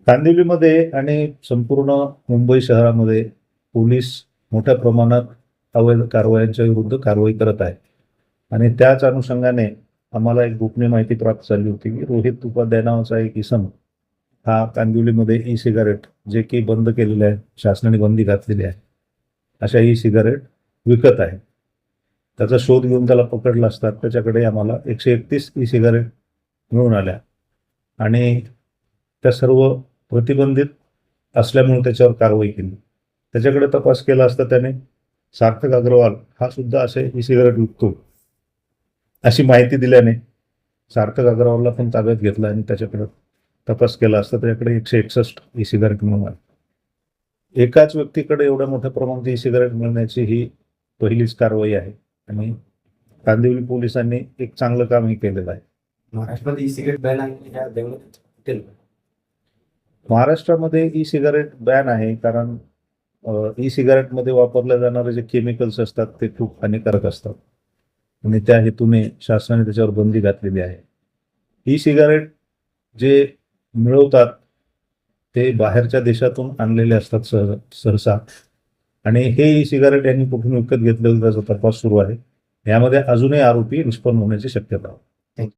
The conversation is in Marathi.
कांदिवलीमध्ये आणि संपूर्ण मुंबई शहरामध्ये पोलीस मोठ्या प्रमाणात अवैध कारवायांच्या विरुद्ध कारवाई करत आहे आणि त्याच अनुषंगाने आम्हाला एक गोपनीय माहिती प्राप्त झाली होती की रोहित उपाध्याय नावाचा एक इसम हा कांदिवलीमध्ये ई सिगारेट जे की बंद केलेले आहे, शासनाने बंदी घातलेली आहे, अशा ई सिगारेट विकत आहे. त्याचा शोध घेऊन त्याला पकडला असतात त्याच्याकडे आम्हाला 131 ई सिगारेट मिळून आल्या आणि त्या सर्व प्रतिबंधित असल्यामुळे त्याच्यावर कारवाई केली. त्याच्याकडे तपास केला असता त्याने सार्थक अग्रवाल हा सुद्धा असे ई सिगारेट विकतो अशी माहिती दिल्याने सार्थक अग्रवालला पण ताब्यात घेतला आणि त्याच्याकडे तपास केला असता त्याच्याकडे 161 ई सिगारेट मिळून आले. एकाच व्यक्तीकडे एवढ्या मोठ्या प्रमाणात ई सिगारेट मिळण्याची ही पहिलीच कारवाई आहे आणि कांदिवली पोलिसांनी एक चांगलं कामही केलेलं आहे. महाराष्ट्रामध्ये ई सिगारेट बॅन आहे. महाराष्ट्रामध्ये ई सिगारेट बॅन आहे कारण ई सिगारेटमध्ये वापरले जाणारे जे केमिकल्स असतात ते खूप हानिकारक असतात आणि त्या हेतूने शासनाने त्याच्यावर बंदी घातलेली आहे. ई सिगारेट जे मिळवतात ते बाहेरच्या देशातून आणलेले असतात सहसा आणि हे ई सिगारेट यांनी कुठून विकत घेतलेलं त्याचा तपास सुरू आहे. यामध्ये अजूनही आरोपी निष्पन्न होण्याची शक्यता आहे.